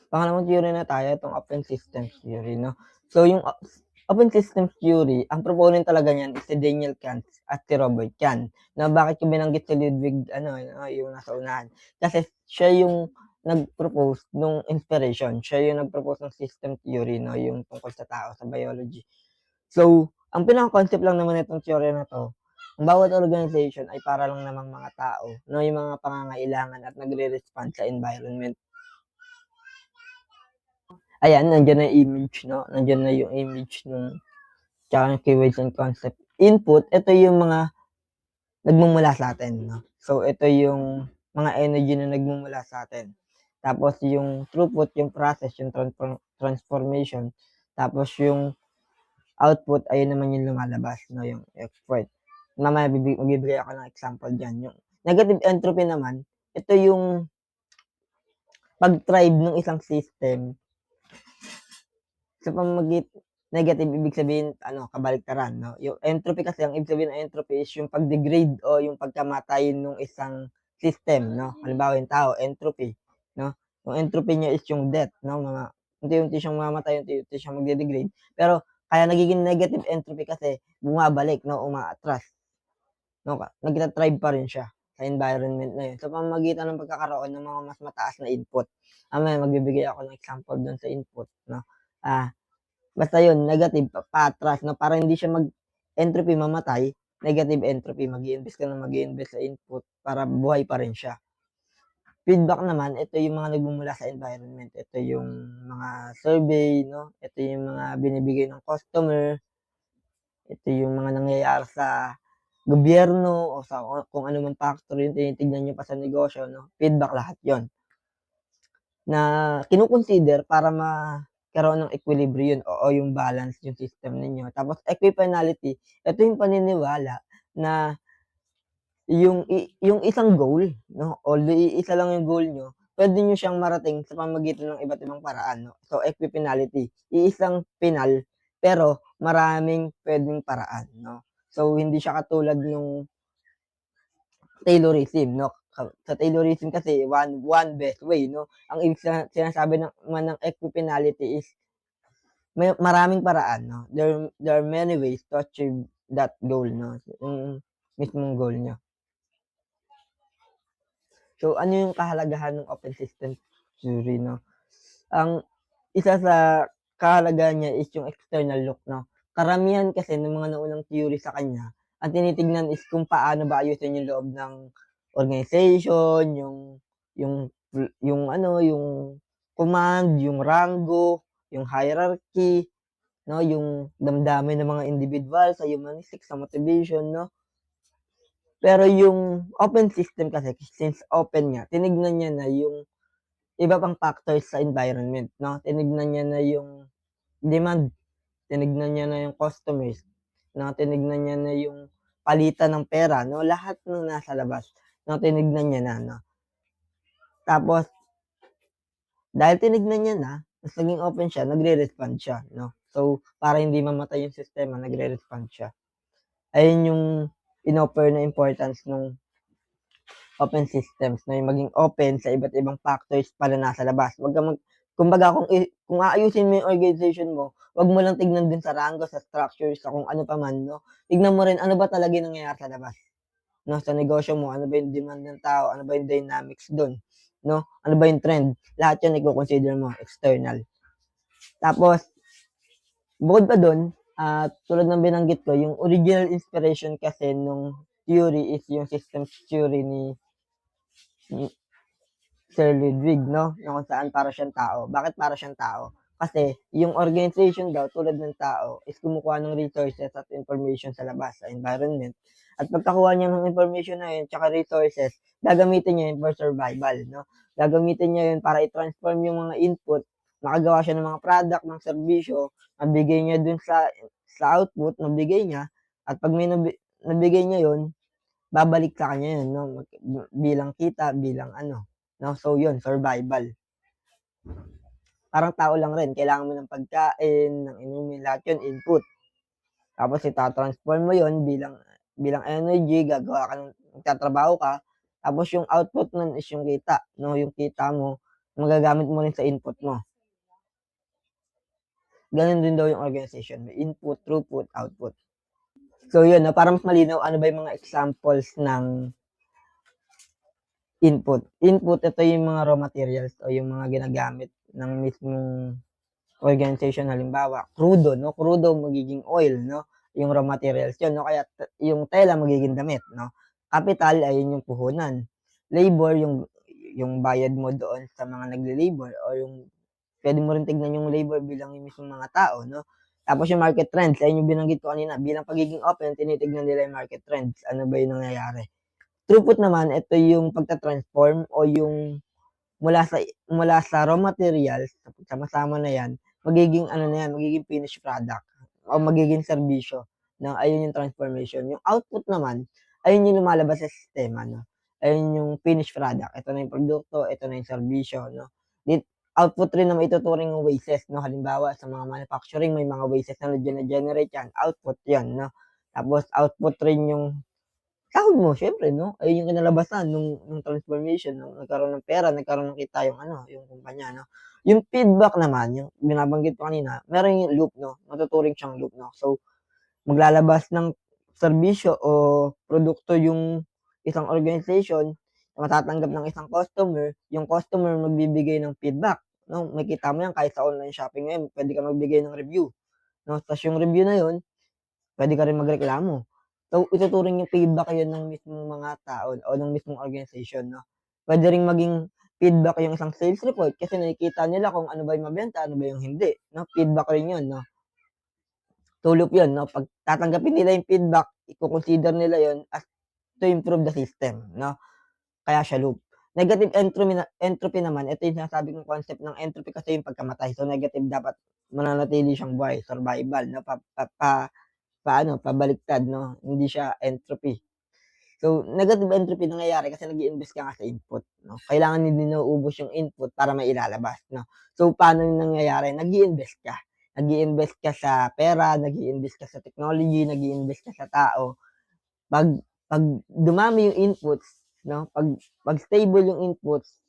Pangalawang theory na tayo, itong open systems theory, no? So, yung open systems theory, ang proponent talaga niyan is si Daniel Kant at si Robert Kahn. Na bakit ko binanggit si Ludwig, yung nasa unahan? Kasi siya yung nag-propose nung inspiration. Siya yung nag-propose ng system theory, no? Yung tungkol sa tao, sa biology. So, ang pinaka-concept lang naman itong theory na to, ang bawat organization ay para lang namang mga tao, no? Yung mga pangangailangan at nagre-respond sa environment. Ayan, nandiyan na yung image, no? Nandiyan na yung image nung tsaka yung keywords and concept. Input, ito yung mga nagmumula sa atin, no? So, ito yung mga energy na nagmumula sa atin. Tapos, yung throughput, yung process, yung transformation. Tapos, yung output, ayun naman yung lumalabas, no? Yung export. Mamaya, magbibigay ako ng example dyan. Yung negative entropy naman, ito yung pag-thrive ng isang system sa negative, ibig sabihin, kabaliktaran, no? Yung entropy kasi, ang ibig sabihin ng entropy is yung pag-degrade o yung pagkamatay ng isang system, no? Halimbawa, yung tao, entropy, no? Yung entropy niya is yung death, no? Mga, unti-unti siyang mamatay, unti-unti siyang magde-degrade. Pero, kaya nagiging negative entropy kasi, bumabalik, no? Umaatras, no? Nagta-thrive pa rin siya sa environment na yun. Sa pamamagitan ng pagkakaroon ng mga mas mataas na input. Magbibigay ako ng example doon sa input, no? Basta yun, negative, paatras, no? Para hindi siya entropy mamatay, negative entropy, mag-i-invest ka na mag-i-invest sa input para buhay pa rin siya. Feedback naman, ito yung mga nagmumula sa environment. Ito yung mga survey, no? Ito yung mga binibigay ng customer. Ito yung mga nangyayari sa gobyerno o sa kung ano man factor yung tinitignan nyo pa sa negosyo, no? Feedback lahat yon na kino-consider para magkaroon ng equilibrium o yung balance yung system ninyo. Tapos equifinality, ito yung paniniwala na yung isang goal, no, although iisa lang yung goal niyo, puwede niyo siyang marating sa pamamagitan ng iba't ibang paraan, no. So equifinality, iisang pinal pero maraming puwedeng paraan, no. So hindi siya katulad nung Taylorism, no? Sa Taylorism kasi one best way, no? Ang ibig sinasabi ng equifinality is may maraming paraan, no? There are many ways to achieve that goal, no? Yung mismong goal niyo. So, ano yung kahalagahan ng open system theory, no? Ang isa sa kahalagahan niya is yung external look, no? Karamihan kasi ng mga naunang theory sa kanya, ang tinitignan is kung paano ba ayusin yung loob ng organization, yung yung command, yung rango, yung hierarchy, no? Yung damdamin ng mga individual sa humanistic, sa motivation, no? Pero yung open system kasi, since open nga, tinignan niya na yung iba pang factors sa environment, no? Tinignan niya na yung demand, tinignan niya na yung customers, no? Tinignan niya na yung palitan ng pera, no? Lahat ng nasa labas, no? Tinignan niya na, no? Tapos, dahil tinignan niya na, mas naging open siya, nagre-respond siya, no? So, para hindi mamatay yung sistema, nagre-respond siya. Ayun yung inoffer na importance nung open systems, na yung maging open sa iba't ibang factors pala nasa labas. Wag kang kumbaga kung aayusin mo yung organization mo, wag mo lang tignan dun sa rango, sa structure, sa kung ano pa man, no? Tignan mo rin ano ba talaga yung nangyayari sa labas, no? Sa negosyo mo, ano ba yung demand ng tao, ano ba yung dynamics dun, no? Ano ba yung trend? Lahat yun i-consider mo, external. Tapos, bukod pa dun, tulad ng binanggit ko, yung original inspiration kasi nung theory is yung systems theory ni Sir Ludwig, no? Na kung saan para siyang tao. Bakit para siyang tao? Kasi yung organization daw tulad ng tao is kumukuha ng resources at information sa labas, sa environment. At pagkakuha niya ng information na yun, tsaka resources, gagamitin niya yun for survival, no? Gagamitin niya yun para i-transform yung mga input, makagawa siya ng mga product, ng serbisyo, mabigay niya dun sa output, nabigay niya, at pag may nabigay niya yun, babalik sa kanya yun, no? Bilang kita, bilang no? So yun, survival. Parang tao lang rin, kailangan mo ng pagkain, ng inumin, lahat yun input. Tapos ita-transform mo yun bilang energy, magtatrabaho ka. Tapos yung output nun is yung kita, no? Yung kita mo magagamit mo rin sa input mo. Gano'n din daw yung organization, may input, throughput, output. So yun 'no, para mas malinaw, ano ba yung mga examples ng input? Input, ito yung mga raw materials o yung mga ginagamit ng mismong organization. Halimbawa, crudo 'no, crudo magiging oil 'no, yung raw materials yun 'no, kaya yung tela magiging damit 'no. Capital ay yun yung puhunan. Labor yung bayad mo doon sa mga nagle-labor o yung puwede mo rin tignan yung labor bilang yung mismong mga tao 'no. Tapos yung market trends, ayun yung binanggit ko kanina, bilang pagiging open tinitignan nila yung market trends, ano ba yung nangyayari. Throughput naman, ito yung pagta-transform o yung mula sa raw materials, sama-sama na 'yan, magiging ano na 'yan, magiging finished product o magiging serbisyo 'no, ayun yung transformation. Yung output naman, ayun yung lumalabas sa sistema 'no, ayun yung finished product. Ito na yung produkto, ito na yung serbisyo 'no. Output rin na maituturing yung wastes 'no, halimbawa sa mga manufacturing may mga wastes na gene-generate 'yan, output 'yan 'no. Tapos output rin yung sahod mo siyempre 'no, ayun yung kinalabasan nung transformation nung nagkaroon ng pera, nagkaroon ng kita yung ano, yung kumpanya 'no. Yung feedback naman, yung binabanggit ko kanina, meron yung loop 'no, matuturing siyang loop 'no. So, maglalabas ng serbisyo o produkto yung isang organization, matatanggap ng isang customer, yung customer magbibigay ng feedback 'no. Makikita mo yan kahit sa online shopping ngayon, puwede kang magbigay ng review 'no, ta's yung review na yun puwede ka rin magreklamo. So, ituturing yung feedback yun ng mismong mga tao o ng mismong organization 'no. Puwede ring maging feedback yung isang sales report kasi nakikita nila kung ano ba yung mabenta, ano ba yung hindi 'no, feedback rin yun 'no. So, loop yun 'no, 'pag tatanggapin nila yung feedback, iko-consider nila yun as to improve the system 'no, kaya siya loop. Negative entropy naman, ito yung sinasabi kong concept ng entropy kasi yung pagkamatay. So, negative dapat mananatili siyang buhay, survival 'no, paano, pabaliktad 'no, hindi siya entropy. So, negative entropy nangyayari kasi nag-i-invest ka nga sa input 'no, kailangan hindi nauubos yung input para mailalabas 'no. So, paano yung nangyayari, nag-i-invest ka sa pera, nag-i-invest ka sa technology, nag-i-invest ka sa tao. 'Pag 'pag dumami yung inputs 'no, 'pag stable yung inputs,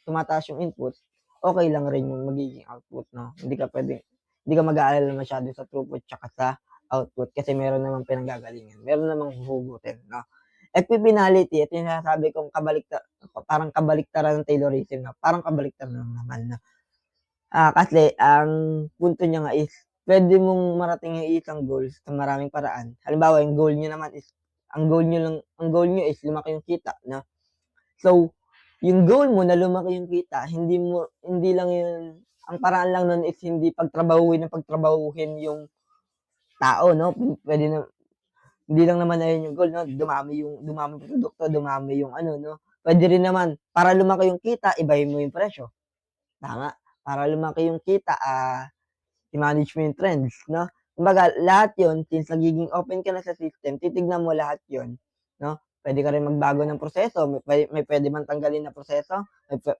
tumataas yung inputs, okey lang rin yung magiging output 'no. Hindi ka mag-aalala masyado sa throughput tsaka sa output kasi meron namang pinanggagalingan, meron namang huhugutin 'no. Equifinality, ito yung sinasabi kong parang kabaliktaran ng Taylorism 'no, parang kabaliktaran lang naman na, kasi ang punto niya nga is puwede mong marating yung isang goal sa maraming paraan. Halimbawa, yung goal niyo naman is ang goal niyo is lumaki yung kita 'no. So, yung goal mo na lumaki yung kita, hindi lang yun, ang paraan lang nun is hindi pagtrabahuhin ng pagtrabahuhin yung tao 'no, puwede na hindi lang naman ayun yung goal 'no, dumami yung produkto, dumami yung ano 'no. Puwede rin naman para lumaki yung kita, ibahin mo yung presyo, tama? Para lumaki yung kita, i-manage mo yung trends 'no. Kumbaga lahat yun since nagiging open ka na sa system, titignan mo lahat yun 'no. Puwede ka rin magbago ng proseso, may puwede bang tanggalin na proseso,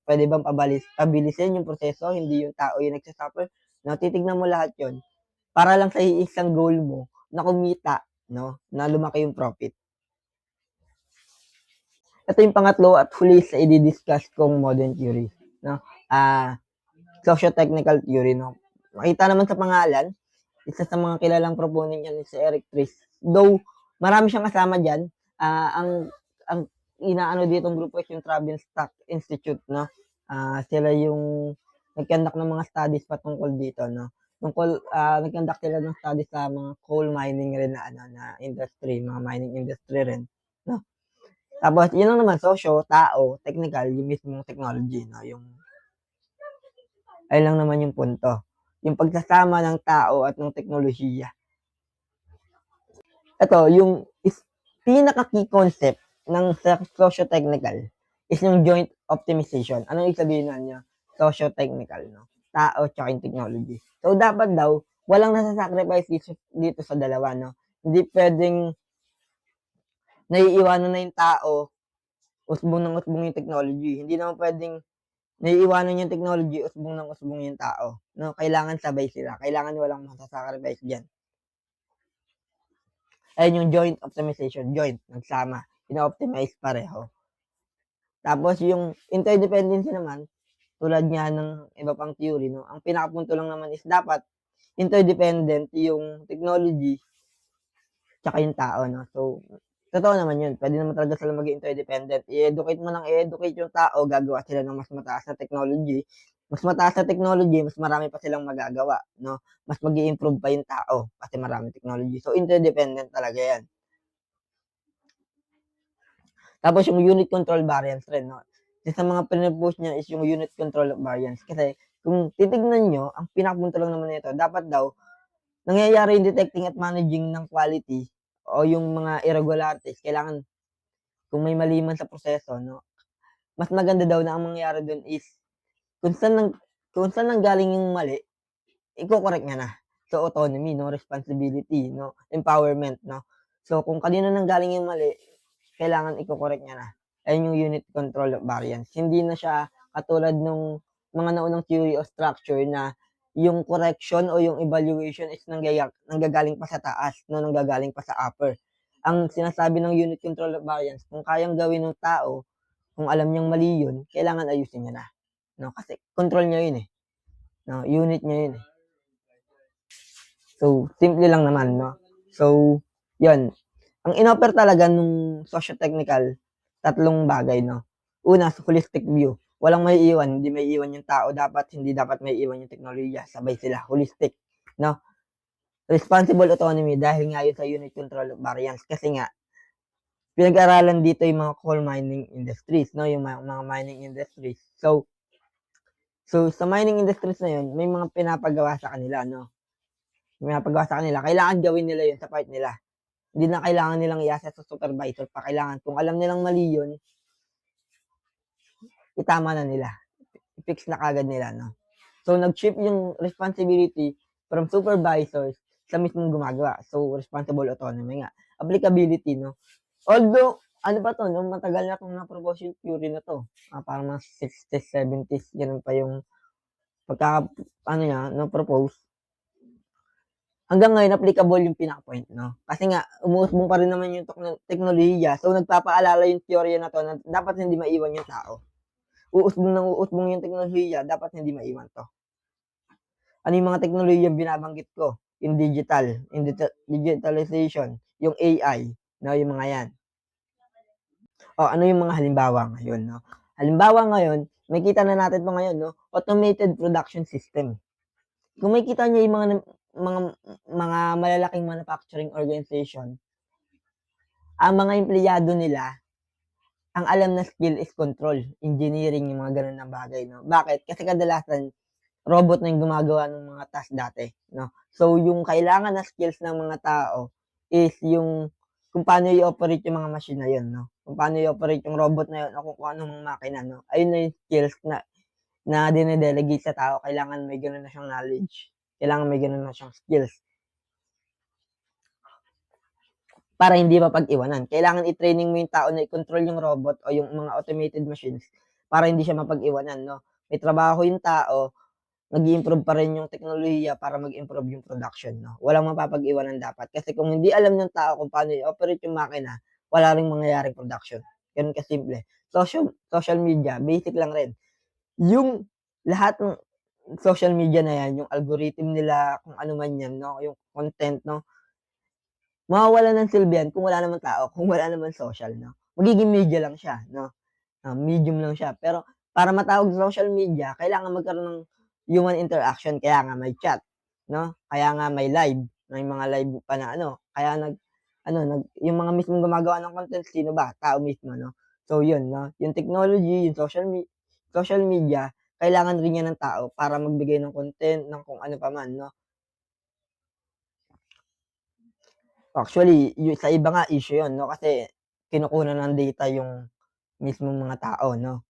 puwede bang pabilisin yung proseso, hindi yung tao yung nagsa-suffer 'no, titignan mo lahat yun para lang sa iisang goal mo na kumita 'no, na lumaki yung profit. Ito yung pangatlo at huli sa idi-discuss kong modern theory 'no, socio-technical theory 'no. Makita naman sa pangalan, isa sa mga kilalang proponent niyan is si Eric Trist. Though marami siyang kasama diyan, ang inaano ditong grupo is yung Travelstock Institute 'no. Sila yung nag-conduct ng mga studies patungkol dito 'no. Nag-conduct sila ng studies sa mga coal mining rin na ano, na industry, mga mining industry rin 'no. Tapos yun lang naman socio, tao, technical, yung mismong technology 'no, yung ayun lang naman yung punto, yung pagsasama ng tao at ng teknolohiya. Ito yung pinaka-key concept ng socio-technical is yung joint optimization. Anong ibig sabihin nun niya? Socio-technical 'no, tao tsaka yung technology. So, dapat daw walang nasa-sacrifice dito sa dalawa 'no. Hindi puwedeng naiiwanan na yung tao, usbong ng usbong yung technology. Hindi naman puwedeng naiiwanan yung technology, usbong ng usbong yung tao 'no. Kailangan sabay sila, kailangan walang masa-sacrifice diyan. Ayun yung joint optimization, joint, nagsama, ino-optimize pareho. Tapos yung interdependency naman, tulad nga ng iba pang theory 'no, ang pinakapunto lang naman is dapat interdependent yung technology tsaka yung tao 'no. So, totoo naman yun, puwede naman talaga sila maging interdependent. I-educate mo ng i-educate yung tao, gagawa sila ng mas mataas na technology. Mas mataas na technology, mas marami pa silang magagawa 'no, mas mag-i-improve pa yung tao kasi maraming technology. So, interdependent talaga yan. Tapos yung unit control variance rin 'no, isa sa mga pino-push niya is yung unit control variance kasi kung titignan niyo, ang pinakapunto lang naman nito dapat daw nangyayari yung detecting at managing ng quality o yung mga irregularities kailangan kung may mali man sa proseso 'no, mas maganda daw na ang mangyayari dun is kung saan nang kung saan nanggaling yung mali, iko-correct niya na. So, autonomy 'no, responsibility 'no, empowerment 'no. So, kung kanino nanggaling yung mali, kailangan iko-correct niya na. Ayun yung unit control variance. Hindi na siya katulad nung mga naunang theory of structure na yung correction o yung evaluation is nanggagaling pa sa taas 'no, nanggagaling pa sa upper. Ang sinasabi ng unit control variance kung kayang gawin ng tao, kung alam niyang mali yun, kailangan ayusin niya na 'no, kasi control niya yun, eh, 'no, unit niya yun, eh. So, simple lang naman 'no. So, yun. Ang inoffer talaga nung socio-technical, tatlong bagay 'no. Una, holistic view, walang maiiwan, hindi maiiwan yung tao dapat, hindi dapat maiiwan yung teknolohiya, sabay sila, holistic 'no. Responsible autonomy dahil nga yun sa unit control variance kasi nga pinag-aralan dito yung mga coal mining industries 'no, yung mga mining industries. So sa mining industries na yun, may mga pinapagawa sa kanila 'no, pinapagawa sa kanila, kailangan gawin nila yun sa part nila. Hindi na kailangan nilang i-asa sa supervisor pa, kailangan kung alam nilang mali yun, itama na nila, i-fix na kaagad nila 'no. So nag-shift yung responsibility from supervisors sa mismong gumagawa. So responsible autonomy nga. Applicability 'no. Although ano pa 'to 'no, matagal na 'tong na-propose yung theory na 'to, parang mga 60s, 70s gano'n pa yung pagka-ano niya na-propose. Hanggang ngayon applicable yung pinaka-point 'no, kasi nga umuusbong pa rin naman yung teknolohiya, so nagpapaalala yung teorya na 'to na dapat hindi maiwan yung tao. Uusbong ng uusbong yung teknolohiya, dapat hindi maiwan 'to. Ano yung mga teknolohiyang binabanggit ko? Yung digital, yung digitalization, yung AI 'no, yung mga 'yan. O ano yung mga halimbawa ngayon 'no? Halimbawa ngayon, makikita na natin 'to ngayon 'no, automated production system. Kung makikita niyo yung mga mga malalaking manufacturing organization, ang mga empleyado nila, ang alam na skill is control, engineering, yung mga gano'n na bagay 'no. Bakit? Kasi kadalasan robot na yung gumagawa ng mga task dati 'no. So yung kailangan na skills ng mga tao is yung kung paano i-operate yung mga machine na yun 'no, kung paano i-operate yung robot na yun o kung anong makina 'no. Ayun na yung skills na dine-delegate sa tao, kailangan may gano'n na siyang knowledge, kailangan may gano'n na siyang skills para hindi mapag-iwanan. Kailangan i-training mo yung tao na i-control yung robot o yung mga automated machines para hindi siya mapag-iwanan 'no. May trabaho yung tao, nag-i-improve pa rin yung teknolohiya para mag-improve yung production 'no. Walang mapapag-iwanan dapat kasi kung hindi alam ng tao kung paano i-operate yung makina, wala ring mangyayaring production, gano'n kasimple. Social media, basic lang rin. Yung lahat ng social media na 'yan, yung algorithm nila, kung ano man 'yan 'no, yung content 'no, mawawalan ng silbi 'yan kung wala namang tao, kung wala namang social 'no. Magiging media lang siya 'no, medium lang siya. Pero para matawag sa social media kailangan magkaroon ng human interaction, kaya nga may chat 'no, kaya nga may live, may mga live pa na ano, kaya yung mga mismong gumagawa ng content sino ba? Tao mismo 'no. So yun 'no, yung technology, yung social media, kailangan rin yan ng tao para magbigay ng content, ng kung ano pa man 'no. Actually, sa iba nga issue yun 'no, kasi kinukunan ng data yung mismong mga tao 'no,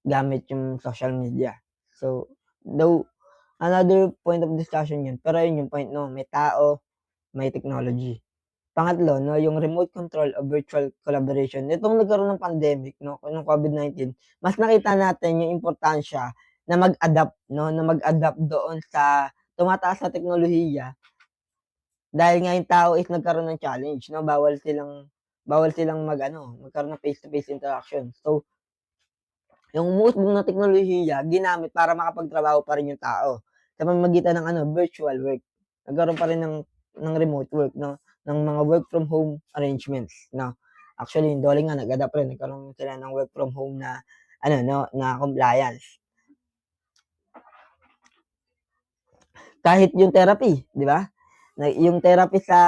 gamit yung social media. So, though another point of discussion yun, pero yun yung point 'no, may tao, may technology. Pangatlo 'no, yung remote control o virtual collaboration. Nitong nagkaroon ng pandemic 'no, nung COVID-19, mas nakita natin yung importansya na mag-adapt 'no, na mag-adapt doon sa tumataas na teknolohiya. Dahil nga yung tao is nagkaroon ng challenge 'no, bawal silang mag-ano, magkaroon ng face to face interaction. So, Yung umuusbong na teknolohiya ginamit para makapagtrabaho pa rin yung tao sa pamamagitan ng virtual work. Nagkaroon pa rin ng remote work 'no, ng mga work from home arrangements 'no. Actually yung DOLE nga nag-adapt rin, nagkaroon sila ng work from home na 'no, na compliance. Kahit yung therapy, 'di ba? Yung therapy sa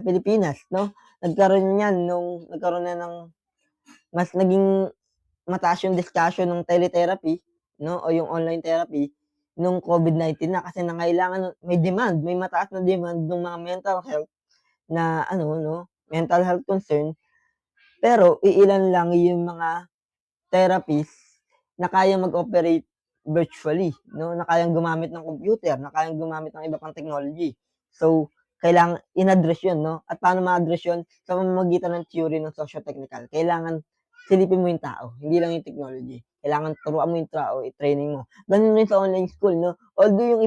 Pilipinas 'no, nagkaroon niyan nung nagkaroon na ng mas naging mataas yung discussion ng teletherapy 'no, o yung online therapy nung COVID-19 na kasi nangailangan may mataas na demand nung mga mental health na 'no, mental health concern, pero iilan lang yung mga therapies na kayang mag-operate virtually 'no, na kayang gumamit ng computer, na kayang gumamit ng iba pang technology. So, kailangan in-address yun 'no, at paano ma-address yun sa pamamagitan ng theory ng socio-technical. Kailangan silipin mo yung tao, hindi lang yung technology. Kailangan turuan mo yung tao, i-training mo. Ganun rin sa online school 'no, although yung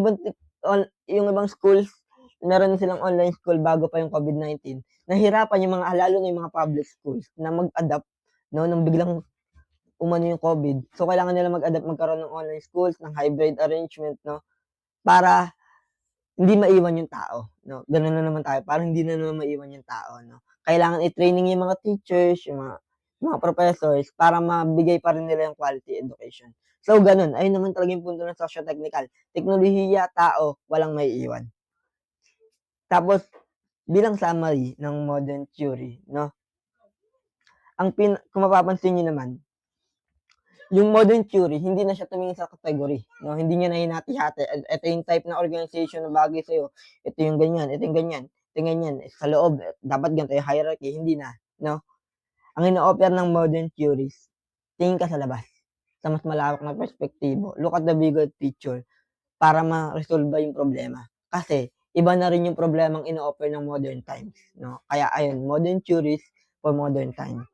ibang schools meron silang online school bago pa yung COVID-19, nahirapan yung mga lalo na yung mga public schools na mag-adapt 'no, nung biglang umano yung COVID. So, kailangan nila mag-adapt magkaroon ng online schools, ng hybrid arrangement 'no, para hindi maiwan yung tao 'no. Gano'n na naman tayo, parang hindi na naman maiwan yung tao 'no. Kailangan i-training yung mga teachers, yung mga professors para mabigay pa rin nila yung quality education. So, gano'n, ayun naman talaga yung punto ng socio-technical, teknolohiya, tao, walang maiiwan. Tapos bilang summary ng modern theory 'no, kung mapapansin niyo naman, yung modern theory hindi na siya tumingin sa category 'no, hindi niya na hinati-hati, eto yung type ng organization na bagay sa'yo, ito yung ganyan, ito yung ganyan, ito yung ganyan, sa loob dapat ganito yung hierarchy, hindi na 'no. Ang ino-offer ng modern theories, tingin ka sa labas, sa mas malawak na perspektibo, look at the bigger picture para maresolba yung problema. Kasi iba na rin yung problemang ino-offer ng modern times 'no, kaya ayun, modern theories for modern time.